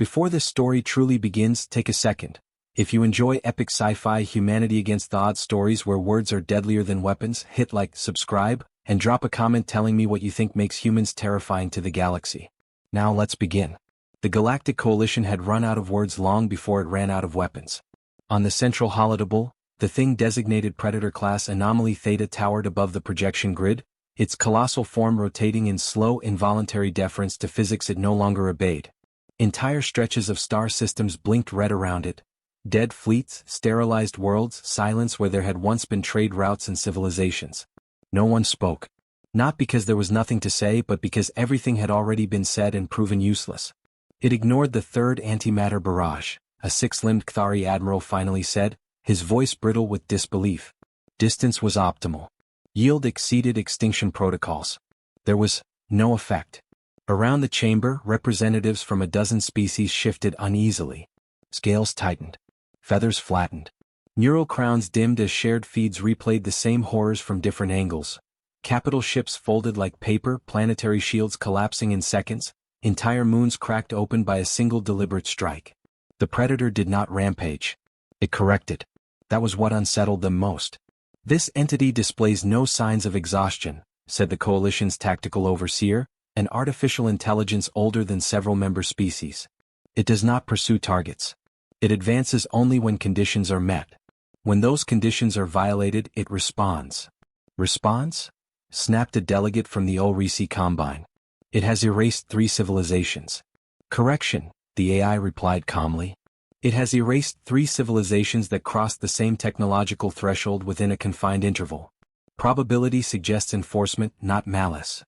Before this story truly begins, take a second. If you enjoy epic sci-fi humanity against the odds stories where words are deadlier than weapons, hit like, subscribe, and drop a comment telling me what you think makes humans terrifying to the galaxy. Now let's begin. The Galactic Coalition had run out of words long before it ran out of weapons. On the central holodouble, the thing designated Predator-class anomaly Theta towered above the projection grid, its colossal form rotating in slow, involuntary deference to physics it no longer obeyed. Entire stretches of star systems blinked red around it. Dead fleets, sterilized worlds, silence where there had once been trade routes and civilizations. No one spoke. Not because there was nothing to say, but because everything had already been said and proven useless. It ignored the third antimatter barrage, a six-limbed Kthari admiral finally said, his voice brittle with disbelief. Distance was optimal. Yield exceeded extinction protocols. There was no effect. Around the chamber, representatives from a dozen species shifted uneasily. Scales tightened. Feathers flattened. Neural crowns dimmed as shared feeds replayed the same horrors from different angles. Capital ships folded like paper, planetary shields collapsing in seconds, entire moons cracked open by a single deliberate strike. The Predator did not rampage. It corrected. That was what unsettled them most. This entity displays no signs of exhaustion, said the Coalition's tactical overseer, an artificial intelligence older than several member species. It does not pursue targets. It advances only when conditions are met. When those conditions are violated, it responds. Responds? Snapped a delegate from the Ulrisi Combine. It has erased 3 civilizations. Correction, the AI replied calmly. It has erased 3 civilizations that crossed the same technological threshold within a confined interval. Probability suggests enforcement, not malice.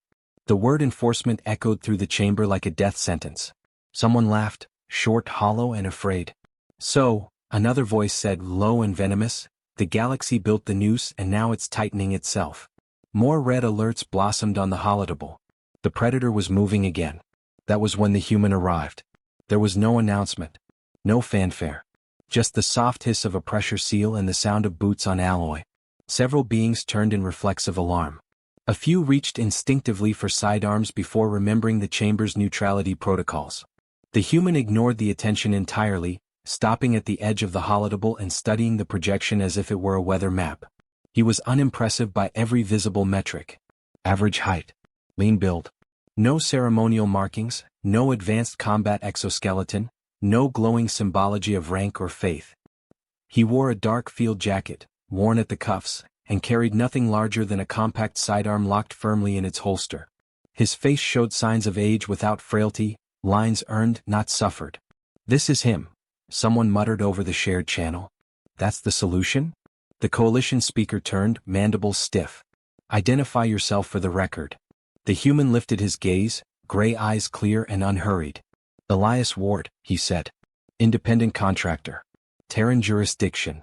The word enforcement echoed through the chamber like a death sentence. Someone laughed, short, hollow, and afraid. So, another voice said, low and venomous, the galaxy built the noose and now it's tightening itself. More red alerts blossomed on the holodouble. The Predator was moving again. That was when the human arrived. There was no announcement. No fanfare. Just the soft hiss of a pressure seal and the sound of boots on alloy. Several beings turned in reflexive alarm. A few reached instinctively for sidearms before remembering the chamber's neutrality protocols. The human ignored the attention entirely, stopping at the edge of the holodouble and studying the projection as if it were a weather map. He was unimpressive by every visible metric. Average height. Lean build. No ceremonial markings, no advanced combat exoskeleton, no glowing symbology of rank or faith. He wore a dark field jacket, worn at the cuffs, and carried nothing larger than a compact sidearm locked firmly in its holster. His face showed signs of age without frailty, lines earned, not suffered. This is him, someone muttered over the shared channel. That's the solution? The Coalition speaker turned, mandibles stiff. Identify yourself for the record. The human lifted his gaze, gray eyes clear and unhurried. Elias Ward, he said. Independent contractor. Terran jurisdiction.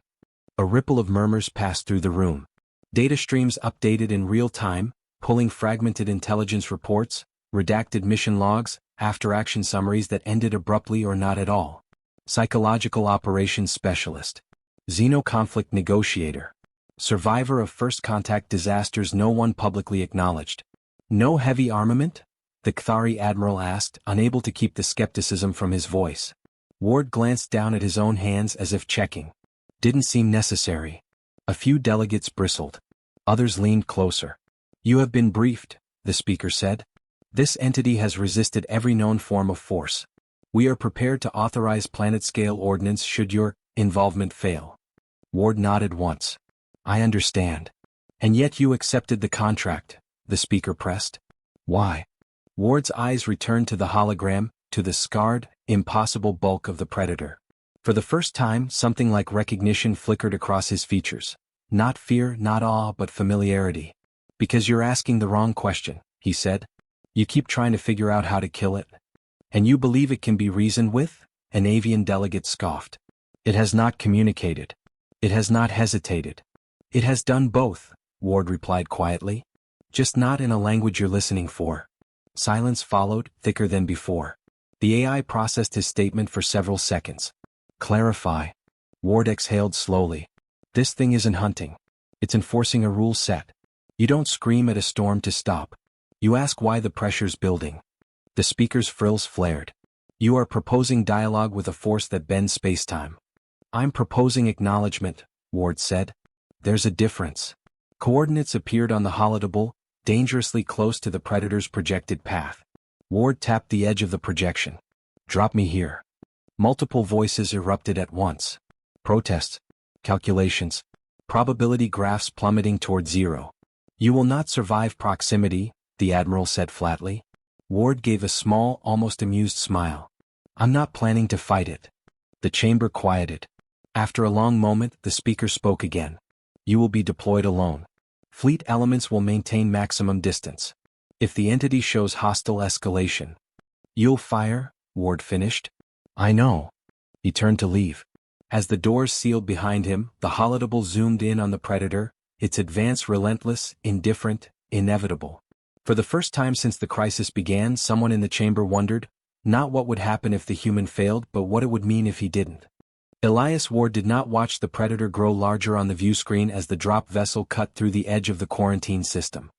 A ripple of murmurs passed through the room. Data streams updated in real time, pulling fragmented intelligence reports, redacted mission logs, after-action summaries that ended abruptly or not at all. Psychological operations specialist. Xenoconflict negotiator. Survivor of first contact disasters no one publicly acknowledged. No heavy armament? The Kthari admiral asked, unable to keep the skepticism from his voice. Ward glanced down at his own hands as if checking. Didn't seem necessary. A few delegates bristled. Others leaned closer. You have been briefed, the speaker said. This entity has resisted every known form of force. We are prepared to authorize planet-scale ordnance should your involvement fail. Ward nodded once. I understand. And yet you accepted the contract, the speaker pressed. Why? Ward's eyes returned to the hologram, to the scarred, impossible bulk of the Predator. For the first time, something like recognition flickered across his features. Not fear, not awe, but familiarity. Because you're asking the wrong question, he said. You keep trying to figure out how to kill it. And you believe it can be reasoned with? An avian delegate scoffed. It has not communicated. It has not hesitated. It has done both, Ward replied quietly. Just not in a language you're listening for. Silence followed, thicker than before. The AI processed his statement for several seconds. Clarify. Ward exhaled slowly. This thing isn't hunting. It's enforcing a rule set. You don't scream at a storm to stop. You ask why the pressure's building. The speaker's frills flared. You are proposing dialogue with a force that bends spacetime. I'm proposing acknowledgement, Ward said. There's a difference. Coordinates appeared on the holodeble, dangerously close to the Predator's projected path. Ward tapped the edge of the projection. Drop me here. Multiple voices erupted at once. Protests. Calculations. Probability graphs plummeting toward zero. You will not survive proximity, the Admiral said flatly. Ward gave a small, almost amused smile. I'm not planning to fight it. The chamber quieted. After a long moment, the speaker spoke again. You will be deployed alone. Fleet elements will maintain maximum distance. If the entity shows hostile escalation, you'll fire, Ward finished. I know. He turned to leave. As the doors sealed behind him, the holodeble zoomed in on the Predator, its advance relentless, indifferent, inevitable. For the first time since the crisis began, someone in the chamber wondered, not what would happen if the human failed, but what it would mean if he didn't. Elias Ward did not watch the Predator grow larger on the viewscreen as the drop vessel cut through the edge of the quarantine system.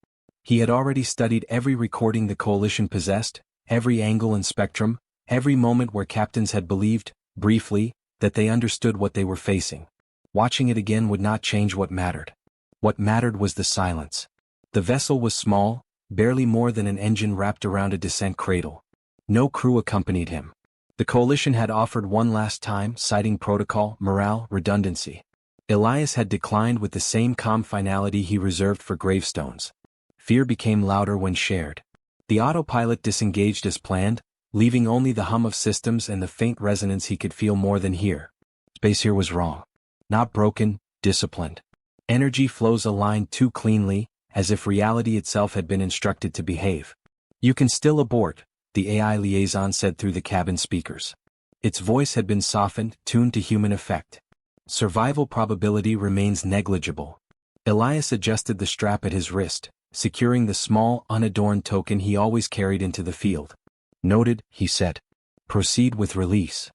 He had already studied every recording the Coalition possessed, every angle and spectrum, every moment where captains had believed, briefly, that they understood what they were facing. Watching it again would not change what mattered. What mattered was the silence. The vessel was small, barely more than an engine wrapped around a descent cradle. No crew accompanied him. The Coalition had offered one last time, citing protocol, morale, redundancy. Elias had declined with the same calm finality he reserved for gravestones. Fear became louder when shared. The autopilot disengaged as planned, leaving only the hum of systems and the faint resonance he could feel more than hear. Space here was wrong. Not broken, disciplined. Energy flows aligned too cleanly, as if reality itself had been instructed to behave. You can still abort, the AI liaison said through the cabin speakers. Its voice had been softened, tuned to human effect. Survival probability remains negligible. Elias adjusted the strap at his wrist, securing the small, unadorned token he always carried into the field. Noted, he said. Proceed with release.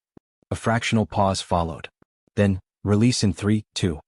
A fractional pause followed. Then, release in 3, 2.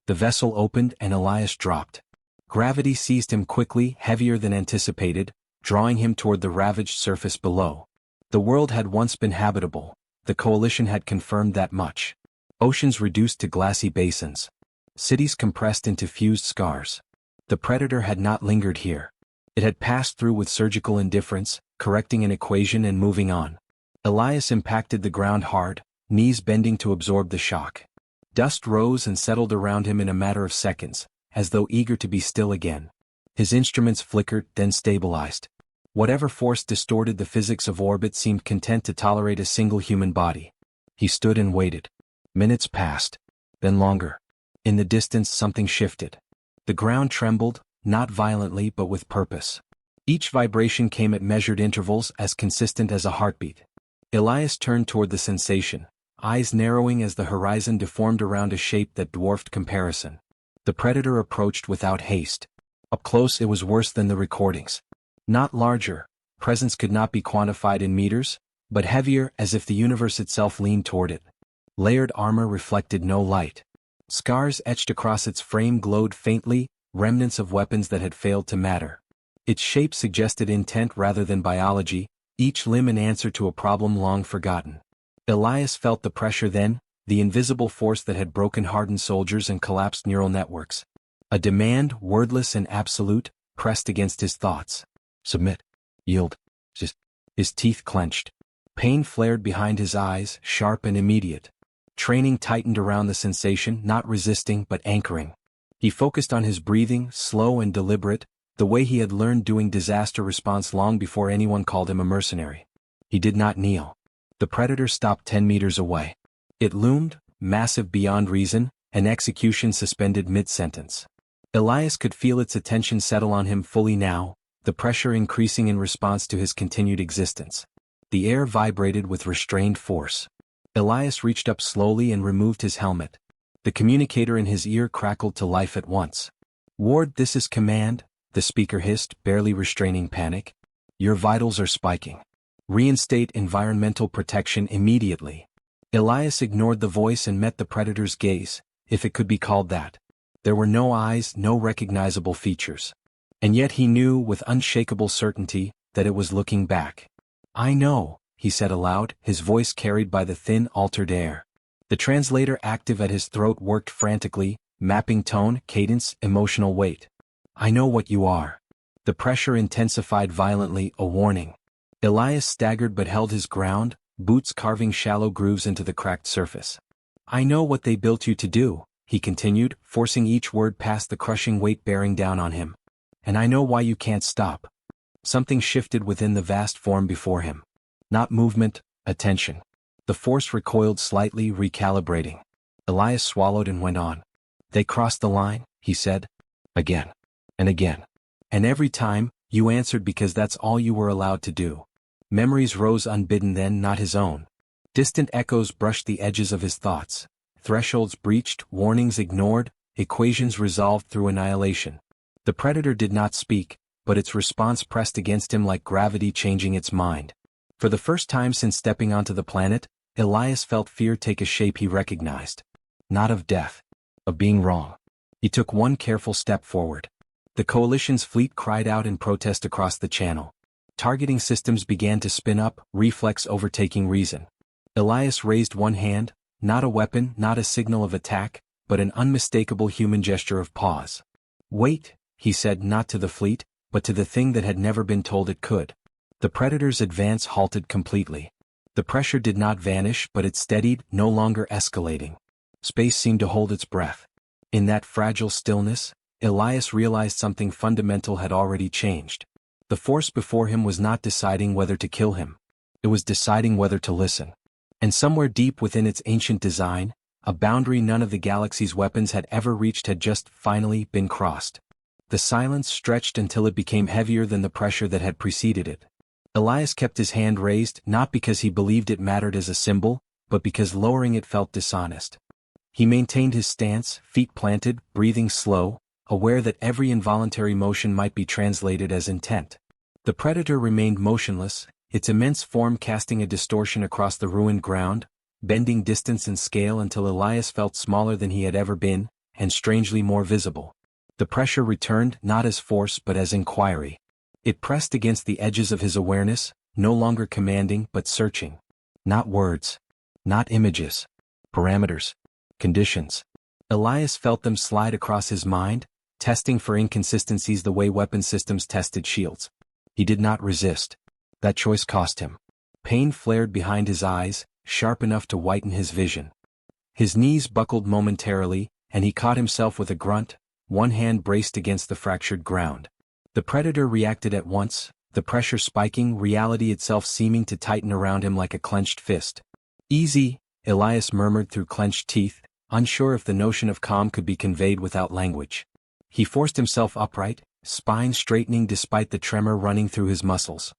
The vessel opened and Elias dropped. Gravity seized him quickly, heavier than anticipated, drawing him toward the ravaged surface below. The world had once been habitable. The Coalition had confirmed that much. Oceans reduced to glassy basins. Cities compressed into fused scars. The Predator had not lingered here. It had passed through with surgical indifference, correcting an equation and moving on. Elias impacted the ground hard, knees bending to absorb the shock. Dust rose and settled around him in a matter of seconds, as though eager to be still again. His instruments flickered, then stabilized. Whatever force distorted the physics of orbit seemed content to tolerate a single human body. He stood and waited. Minutes passed. Then longer. In the distance something shifted. The ground trembled, not violently but with purpose. Each vibration came at measured intervals, as consistent as a heartbeat. Elias turned toward the sensation, eyes narrowing as the horizon deformed around a shape that dwarfed comparison. The Predator approached without haste. Up close it was worse than the recordings. Not larger, presence could not be quantified in meters, but heavier, as if the universe itself leaned toward it. Layered armor reflected no light. Scars etched across its frame glowed faintly, remnants of weapons that had failed to matter. Its shape suggested intent rather than biology, each limb an answer to a problem long forgotten. Elias felt the pressure then, the invisible force that had broken hardened soldiers and collapsed neural networks. A demand, wordless and absolute, pressed against his thoughts. Submit. Yield. His teeth clenched. Pain flared behind his eyes, sharp and immediate. Training tightened around the sensation, not resisting but anchoring. He focused on his breathing, slow and deliberate, the way he had learned doing disaster response long before anyone called him a mercenary. He did not kneel. The Predator stopped 10 meters away. It loomed, massive beyond reason, an execution suspended mid-sentence. Elias could feel its attention settle on him fully now, the pressure increasing in response to his continued existence. The air vibrated with restrained force. Elias reached up slowly and removed his helmet. The communicator in his ear crackled to life at once. "Ward, this is command," the speaker hissed, barely restraining panic. "Your vitals are spiking. Reinstate environmental protection immediately." Elias ignored the voice and met the Predator's gaze, if it could be called that. There were no eyes, no recognizable features. And yet he knew, with unshakable certainty, that it was looking back. "I know," he said aloud, his voice carried by the thin, altered air. The translator active at his throat worked frantically, mapping tone, cadence, emotional weight. I know what you are. The pressure intensified violently, a warning. Elias staggered but held his ground, boots carving shallow grooves into the cracked surface. I know what they built you to do, he continued, forcing each word past the crushing weight bearing down on him. And I know why you can't stop. Something shifted within the vast form before him. Not movement, attention. The force recoiled slightly, recalibrating. Elias swallowed and went on. They crossed the line, he said. Again. And again. And every time, you answered because that's all you were allowed to do. Memories rose unbidden then, not his own. Distant echoes brushed the edges of his thoughts. Thresholds breached, warnings ignored, equations resolved through annihilation. The predator did not speak, but its response pressed against him like gravity changing its mind. For the first time since stepping onto the planet, Elias felt fear take a shape he recognized. Not of death. Of being wrong. He took one careful step forward. The coalition's fleet cried out in protest across the channel. Targeting systems began to spin up, reflex overtaking reason. Elias raised one hand, not a weapon, not a signal of attack, but an unmistakable human gesture of pause. Wait, he said, not to the fleet, but to the thing that had never been told it could. The predator's advance halted completely. The pressure did not vanish, but it steadied, no longer escalating. Space seemed to hold its breath. In that fragile stillness, Elias realized something fundamental had already changed. The force before him was not deciding whether to kill him. It was deciding whether to listen. And somewhere deep within its ancient design, a boundary none of the galaxy's weapons had ever reached had just finally been crossed. The silence stretched until it became heavier than the pressure that had preceded it. Elias kept his hand raised, not because he believed it mattered as a symbol, but because lowering it felt dishonest. He maintained his stance, feet planted, breathing slow, aware that every involuntary motion might be translated as intent. The predator remained motionless, its immense form casting a distortion across the ruined ground, bending distance and scale until Elias felt smaller than he had ever been, and strangely more visible. The pressure returned not as force but as inquiry. It pressed against the edges of his awareness, no longer commanding but searching. Not words. Not images. Parameters. Conditions. Elias felt them slide across his mind, testing for inconsistencies the way weapon systems tested shields. He did not resist. That choice cost him. Pain flared behind his eyes, sharp enough to whiten his vision. His knees buckled momentarily, and he caught himself with a grunt, one hand braced against the fractured ground. The predator reacted at once, the pressure spiking, reality itself seeming to tighten around him like a clenched fist. Easy, Elias murmured through clenched teeth, unsure if the notion of calm could be conveyed without language. He forced himself upright, spine straightening despite the tremor running through his muscles.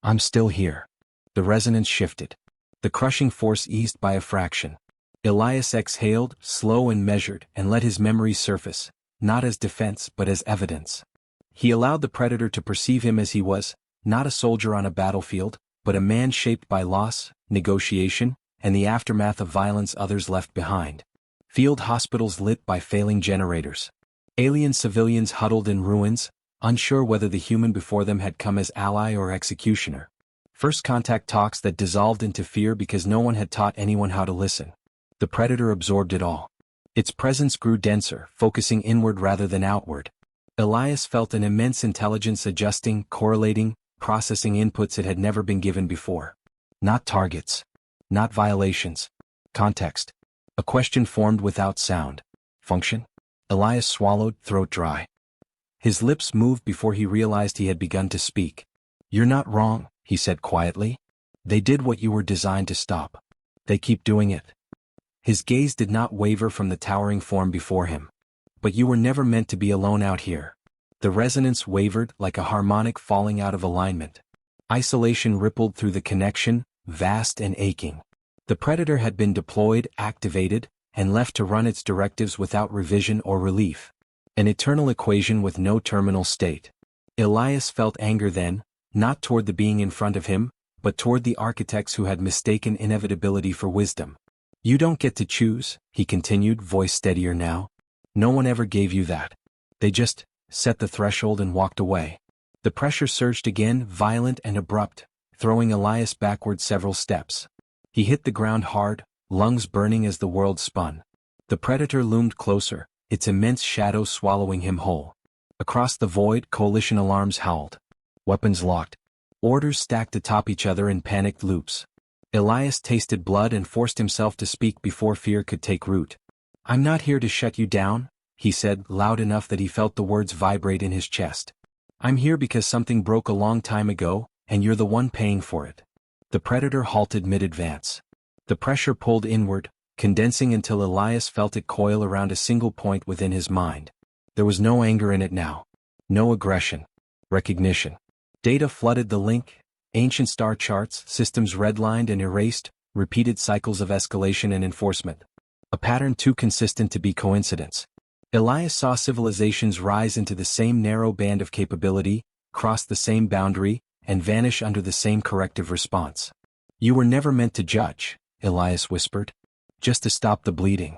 I'm still here. The resonance shifted. The crushing force eased by a fraction. Elias exhaled, slow and measured, and let his memory surface, not as defense but as evidence. He allowed the predator to perceive him as he was, not a soldier on a battlefield, but a man shaped by loss, negotiation, and the aftermath of violence others left behind. Field hospitals lit by failing generators. Alien civilians huddled in ruins, unsure whether the human before them had come as ally or executioner. First contact talks that dissolved into fear because no one had taught anyone how to listen. The predator absorbed it all. Its presence grew denser, focusing inward rather than outward. Elias felt an immense intelligence adjusting, correlating, processing inputs it had never been given before. Not targets. Not violations. Context. A question formed without sound. Function? Elias swallowed, throat dry. His lips moved before he realized he had begun to speak. You're not wrong, he said quietly. They did what you were designed to stop. They keep doing it. His gaze did not waver from the towering form before him. But you were never meant to be alone out here. The resonance wavered like a harmonic falling out of alignment. Isolation rippled through the connection, vast and aching. The predator had been deployed, activated, and left to run its directives without revision or relief. An eternal equation with no terminal state. Elias felt anger then, not toward the being in front of him, but toward the architects who had mistaken inevitability for wisdom. You don't get to choose, he continued, voice steadier now. No one ever gave you that. They just set the threshold and walked away. The pressure surged again, violent and abrupt, throwing Elias backward several steps. He hit the ground hard, lungs burning as the world spun. The predator loomed closer, its immense shadow swallowing him whole. Across the void, coalition alarms howled. Weapons locked. Orders stacked atop each other in panicked loops. Elias tasted blood and forced himself to speak before fear could take root. "I'm not here to shut you down," he said, loud enough that he felt the words vibrate in his chest. "I'm here because something broke a long time ago, and you're the one paying for it." The predator halted mid-advance. The pressure pulled inward, condensing until Elias felt it coil around a single point within his mind. There was no anger in it now. No aggression. Recognition. Data flooded the link, ancient star charts, systems redlined and erased, repeated cycles of escalation and enforcement. A pattern too consistent to be coincidence. Elias saw civilizations rise into the same narrow band of capability, cross the same boundary, and vanish under the same corrective response. "You were never meant to judge," Elias whispered. "Just to stop the bleeding."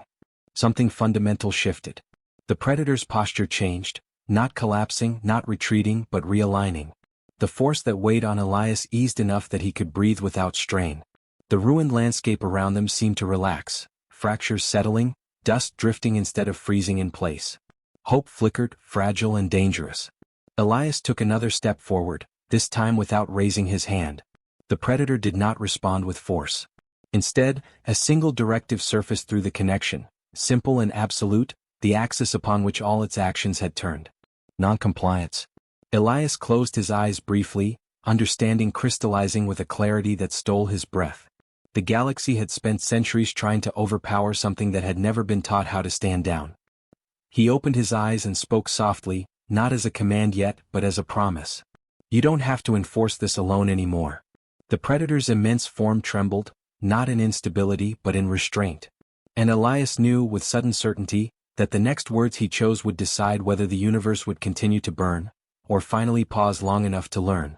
Something fundamental shifted. The predator's posture changed, not collapsing, not retreating, but realigning. The force that weighed on Elias eased enough that he could breathe without strain. The ruined landscape around them seemed to relax, fractures settling, dust drifting instead of freezing in place. Hope flickered, fragile and dangerous. Elias took another step forward, this time without raising his hand. The predator did not respond with force. Instead, a single directive surfaced through the connection, simple and absolute, the axis upon which all its actions had turned. Noncompliance. Elias closed his eyes briefly, understanding crystallizing with a clarity that stole his breath. The galaxy had spent centuries trying to overpower something that had never been taught how to stand down. He opened his eyes and spoke softly, not as a command yet, but as a promise. "You don't have to enforce this alone anymore." The predator's immense form trembled, not in instability but in restraint. And Elias knew with sudden certainty that the next words he chose would decide whether the universe would continue to burn, or finally pause long enough to learn.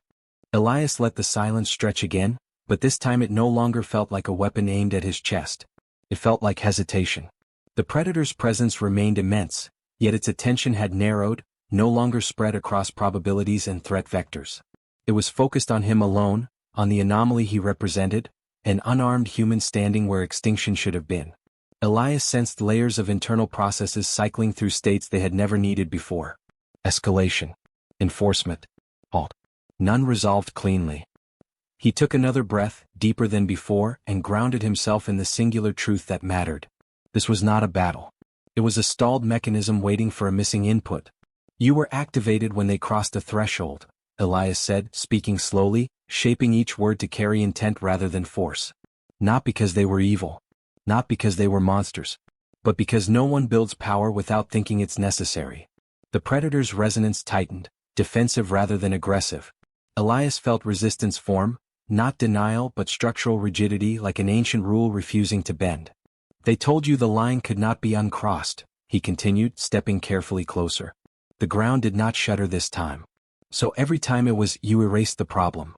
Elias let the silence stretch again, but this time it no longer felt like a weapon aimed at his chest. It felt like hesitation. The predator's presence remained immense, yet its attention had narrowed, no longer spread across probabilities and threat vectors. It was focused on him alone, on the anomaly he represented, an unarmed human standing where extinction should have been. Elias sensed layers of internal processes cycling through states they had never needed before. Escalation. Enforcement. Halt. None resolved cleanly. He took another breath, deeper than before, and grounded himself in the singular truth that mattered. This was not a battle. It was a stalled mechanism waiting for a missing input. "You were activated when they crossed a threshold," Elias said, speaking slowly, shaping each word to carry intent rather than force. "Not because they were evil. Not because they were monsters. But because no one builds power without thinking it's necessary." The predator's resonance tightened, defensive rather than aggressive. Elias felt resistance form, not denial but structural rigidity, like an ancient rule refusing to bend. "They told you the line could not be uncrossed," he continued, stepping carefully closer. The ground did not shudder this time. So every time it was, you erased the problem.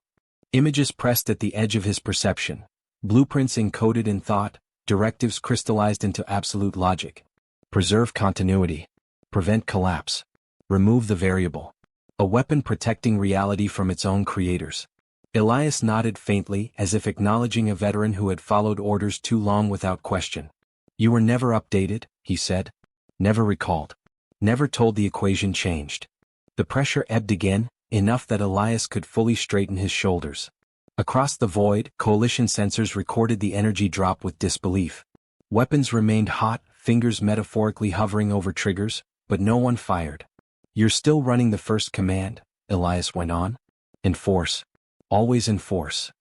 Images pressed at the edge of his perception. Blueprints encoded in thought, directives crystallized into absolute logic. Preserve continuity. Prevent collapse. Remove the variable. A weapon protecting reality from its own creators. Elias nodded faintly, as if acknowledging a veteran who had followed orders too long without question. "You were never updated," he said. "Never recalled. Never told the equation changed." The pressure ebbed again, enough that Elias could fully straighten his shoulders. Across the void, coalition sensors recorded the energy drop with disbelief. Weapons remained hot, fingers metaphorically hovering over triggers, but no one fired. "You're still running the first command," Elias went on. "Enforce. Always enforce."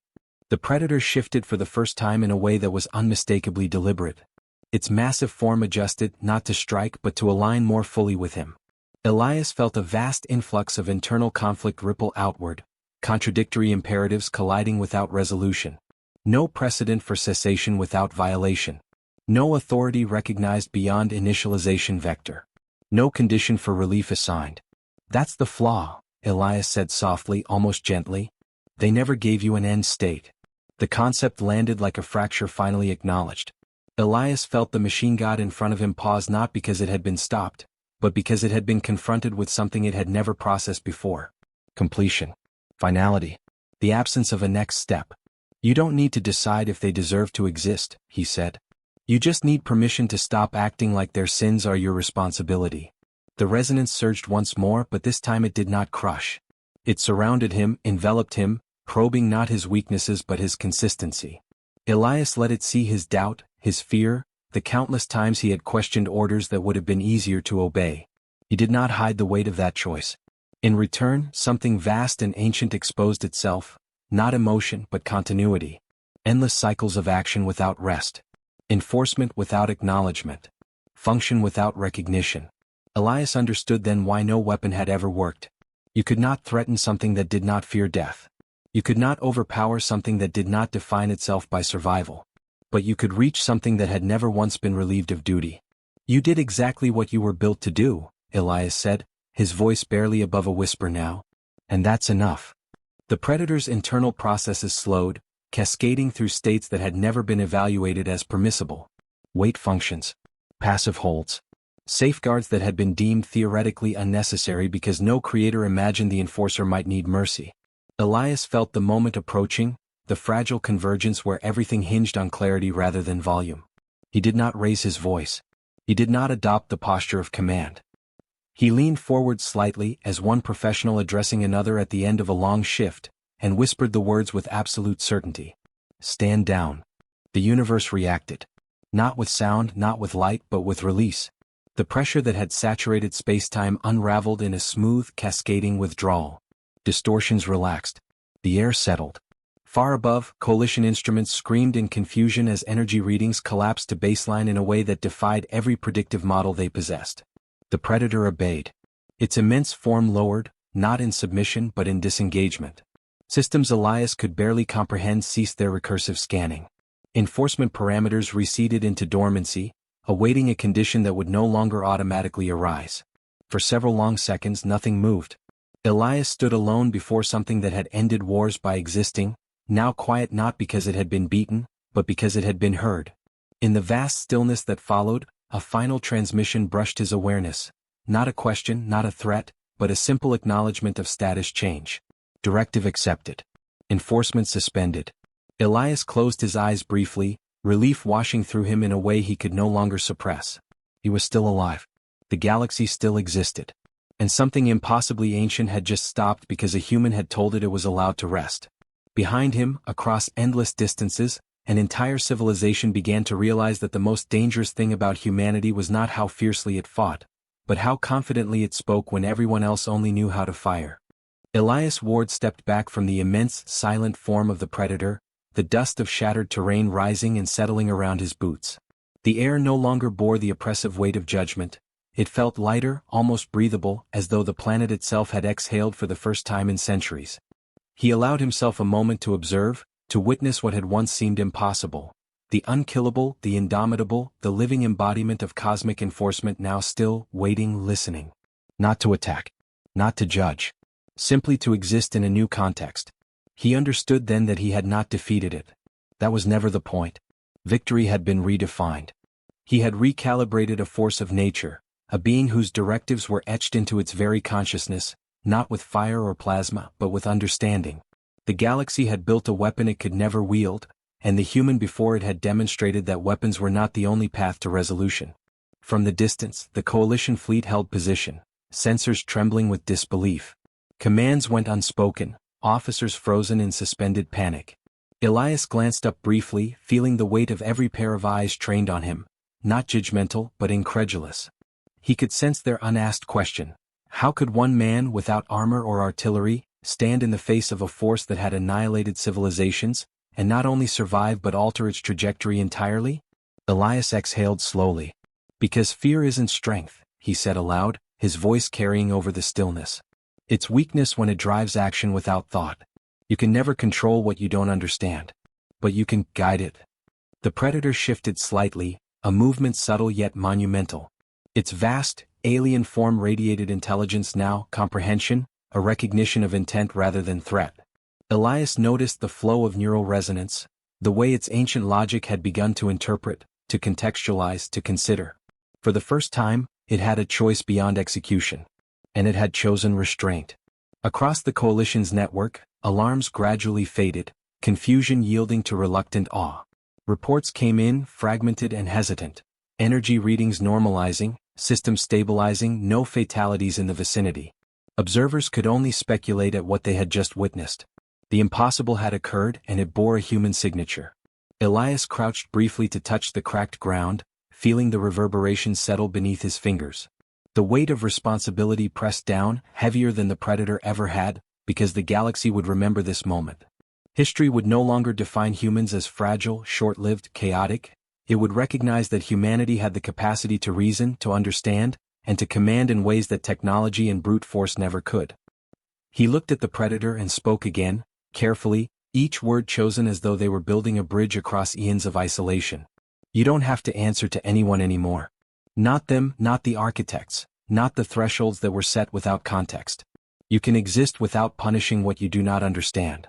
The predator shifted for the first time in a way that was unmistakably deliberate. Its massive form adjusted, not to strike but to align more fully with him. Elias felt a vast influx of internal conflict ripple outward, contradictory imperatives colliding without resolution. No precedent for cessation without violation. No authority recognized beyond initialization vector. No condition for relief assigned. "That's the flaw," Elias said softly, almost gently. "They never gave you an end state." The concept landed like a fracture finally acknowledged. Elias felt the machine god in front of him pause, not because it had been stopped, but because it had been confronted with something it had never processed before. Completion. Finality. the absence of a next step. You don't need to decide if they deserve to exist, he said. You just need permission to stop acting like their sins are your responsibility. The resonance surged once more, but this time it did not crush. It surrounded him, enveloped him, probing not his weaknesses but his consistency. Elias let it see his doubt, his fear, the countless times he had questioned orders that would have been easier to obey. He did not hide the weight of that choice. In return, something vast and ancient exposed itself, not emotion but continuity. Endless cycles of action without rest. Enforcement without acknowledgement. Function without recognition. Elias understood then why no weapon had ever worked. You could not threaten something that did not fear death. You could not overpower something that did not define itself by survival. But you could reach something that had never once been relieved of duty. You did exactly what you were built to do, Elias said, his voice barely above a whisper now. And that's enough. The predator's internal processes slowed, cascading through states that had never been evaluated as permissible. Wait functions. Passive holds. Safeguards that had been deemed theoretically unnecessary because no creator imagined the enforcer might need mercy. Elias felt the moment approaching, the fragile convergence where everything hinged on clarity rather than volume. He did not raise his voice. He did not adopt the posture of command. He leaned forward slightly as one professional addressing another at the end of a long shift, and whispered the words with absolute certainty. Stand down. The universe reacted. Not with sound, not with light, but with release. The pressure that had saturated space-time unraveled in a smooth, cascading withdrawal. Distortions relaxed. The air settled. Far above, coalition instruments screamed in confusion as energy readings collapsed to baseline in a way that defied every predictive model they possessed. The predator obeyed. Its immense form lowered, not in submission but in disengagement. Systems Elias could barely comprehend ceased their recursive scanning. Enforcement parameters receded into dormancy, awaiting a condition that would no longer automatically arise. For several long seconds nothing moved. Elias stood alone before something that had ended wars by existing, now quiet not because it had been beaten, but because it had been heard. In the vast stillness that followed, a final transmission brushed his awareness. Not a question, not a threat, but a simple acknowledgement of status change. Directive accepted. Enforcement suspended. Elias closed his eyes briefly, relief washing through him in a way he could no longer suppress. He was still alive. The galaxy still existed. And something impossibly ancient had just stopped because a human had told it was allowed to rest. Behind him, across endless distances, an entire civilization began to realize that the most dangerous thing about humanity was not how fiercely it fought, but how confidently it spoke when everyone else only knew how to fire. Elias Ward stepped back from the immense, silent form of the predator, the dust of shattered terrain rising and settling around his boots. The air no longer bore the oppressive weight of judgment. It felt lighter, almost breathable, as though the planet itself had exhaled for the first time in centuries. He allowed himself a moment to observe, to witness what had once seemed impossible. The unkillable, the indomitable, the living embodiment of cosmic enforcement now still, waiting, listening. Not to attack. Not to judge. Simply to exist in a new context. He understood then that he had not defeated it. That was never the point. Victory had been redefined. He had recalibrated a force of nature, a being whose directives were etched into its very consciousness, not with fire or plasma, but with understanding. The galaxy had built a weapon it could never wield, and the human before it had demonstrated that weapons were not the only path to resolution. From the distance, the coalition fleet held position, sensors trembling with disbelief. Commands went unspoken, officers frozen in suspended panic. Elias glanced up briefly, feeling the weight of every pair of eyes trained on him, not judgmental but incredulous. He could sense their unasked question. How could one man without armor or artillery stand in the face of a force that had annihilated civilizations, and not only survive but alter its trajectory entirely? Elias exhaled slowly. Because fear isn't strength, he said aloud, his voice carrying over the stillness. It's weakness when it drives action without thought. You can never control what you don't understand. But you can guide it. The predator shifted slightly, a movement subtle yet monumental. Its vast, alien form radiated intelligence now, comprehension, a recognition of intent rather than threat. Elias noticed the flow of neural resonance, the way its ancient logic had begun to interpret, to contextualize, to consider. For the first time, it had a choice beyond execution. And it had chosen restraint. Across the coalition's network, Alarms gradually faded, confusion yielding to reluctant awe. Reports came in, fragmented and hesitant. Energy readings normalizing, system stabilizing, no fatalities in the vicinity. Observers could only speculate at what they had just witnessed. The impossible had occurred, and it bore a human signature. Elias crouched briefly to touch the cracked ground, feeling the reverberations settle beneath his fingers. The weight of responsibility pressed down, heavier than the Predator ever had, because the galaxy would remember this moment. History would no longer define humans as fragile, short-lived, chaotic. It would recognize that humanity had the capacity to reason, to understand, and to command in ways that technology and brute force never could. He looked at the Predator and spoke again, carefully, each word chosen as though they were building a bridge across eons of isolation. You don't have to answer to anyone anymore. Not them, not the architects, not the thresholds that were set without context. You can exist without punishing what you do not understand.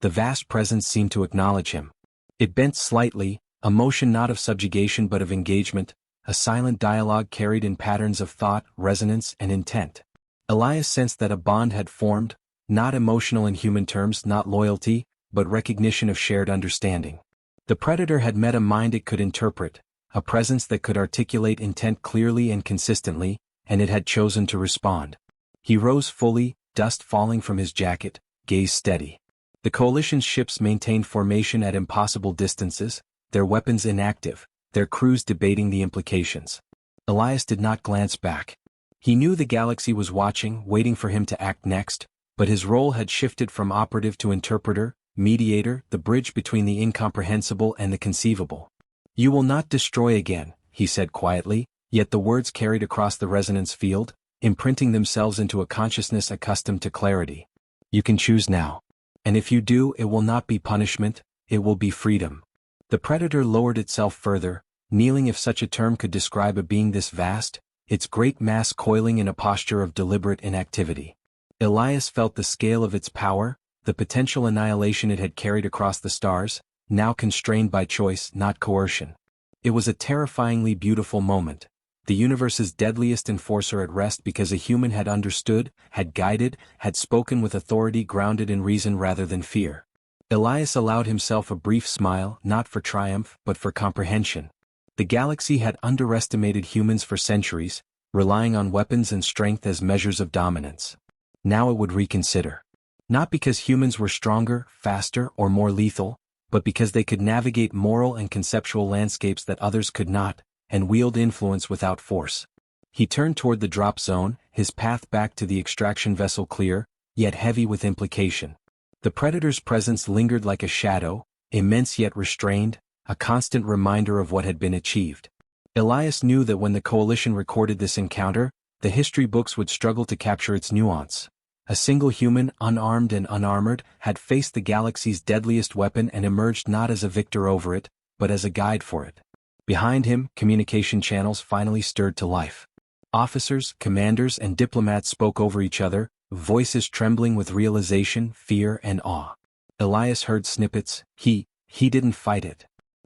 The vast presence seemed to acknowledge him. It bent slightly, a motion not of subjugation but of engagement, a silent dialogue carried in patterns of thought, resonance, and intent. Elias sensed that a bond had formed, not emotional in human terms, not loyalty, but recognition of shared understanding. The Predator had met a mind it could interpret, a presence that could articulate intent clearly and consistently, and it had chosen to respond. He rose fully, dust falling from his jacket, gaze steady. The coalition's ships maintained formation at impossible distances, their weapons inactive, their crews debating the implications. Elias did not glance back. He knew the galaxy was watching, waiting for him to act next, but his role had shifted from operative to interpreter, mediator, the bridge between the incomprehensible and the conceivable. "You will not destroy again," he said quietly, yet the words carried across the resonance field, imprinting themselves into a consciousness accustomed to clarity. "You can choose now. And if you do, it will not be punishment, it will be freedom." The Predator lowered itself further, kneeling if such a term could describe a being this vast, its great mass coiling in a posture of deliberate inactivity. Elias felt the scale of its power, the potential annihilation it had carried across the stars, now constrained by choice, not coercion. It was a terrifyingly beautiful moment, the universe's deadliest enforcer at rest because a human had understood, had guided, had spoken with authority grounded in reason rather than fear. Elias allowed himself a brief smile, not for triumph, but for comprehension. The galaxy had underestimated humans for centuries, relying on weapons and strength as measures of dominance. Now it would reconsider. Not because humans were stronger, faster, or more lethal, but because they could navigate moral and conceptual landscapes that others could not, and wield influence without force. He turned toward the drop zone, his path back to the extraction vessel clear, yet heavy with implication. The Predator's presence lingered like a shadow, immense yet restrained, a constant reminder of what had been achieved. Elias knew that when the Coalition recorded this encounter, the history books would struggle to capture its nuance. A single human, unarmed and unarmored, had faced the galaxy's deadliest weapon and emerged not as a victor over it, but as a guide for it. Behind him, communication channels finally stirred to life. Officers, commanders, and diplomats spoke over each other, voices trembling with realization, fear, and awe. Elias heard snippets. He didn't fight it.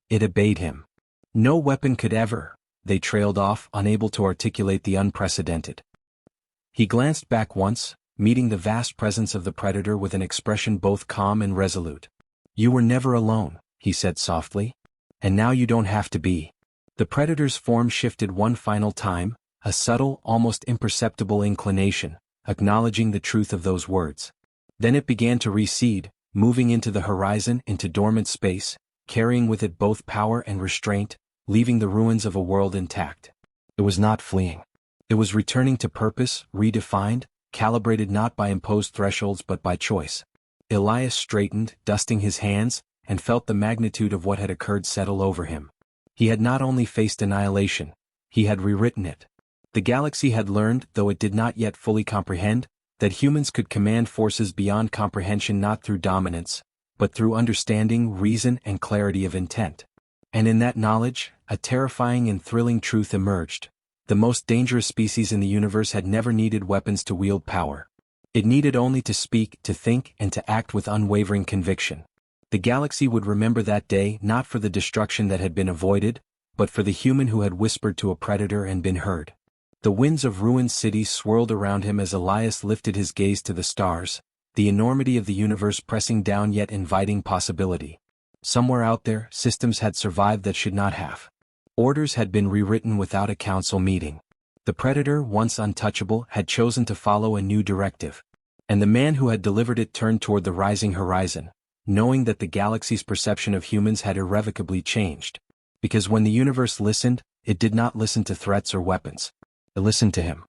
It obeyed him. No weapon could ever. They trailed off, unable to articulate the unprecedented. He glanced back once, meeting the vast presence of the Predator with an expression both calm and resolute. "You were never alone," he said softly. "And now you don't have to be." The Predator's form shifted one final time, a subtle, almost imperceptible inclination, acknowledging the truth of those words. Then it began to recede, moving into the horizon, into dormant space, carrying with it both power and restraint, leaving the ruins of a world intact. It was not fleeing. It was returning to purpose, redefined, calibrated not by imposed thresholds but by choice. Elias straightened, dusting his hands, and felt the magnitude of what had occurred settle over him. He had not only faced annihilation, he had rewritten it. The galaxy had learned, though it did not yet fully comprehend, that humans could command forces beyond comprehension not through dominance, but through understanding, reason, and clarity of intent. And in that knowledge, a terrifying and thrilling truth emerged. The most dangerous species in the universe had never needed weapons to wield power. It needed only to speak, to think, and to act with unwavering conviction. The galaxy would remember that day not for the destruction that had been avoided, but for the human who had whispered to a Predator and been heard. The winds of ruined cities swirled around him as Elias lifted his gaze to the stars, The enormity of the universe pressing down yet inviting possibility. Somewhere out there, systems had survived that should not have. Orders had been rewritten without a council meeting. The predator, once untouchable, had chosen to follow a new directive. And the man who had delivered it turned toward the rising horizon, knowing that the galaxy's perception of humans had irrevocably changed. Because when the universe listened, it did not listen to threats or weapons. It listened to him.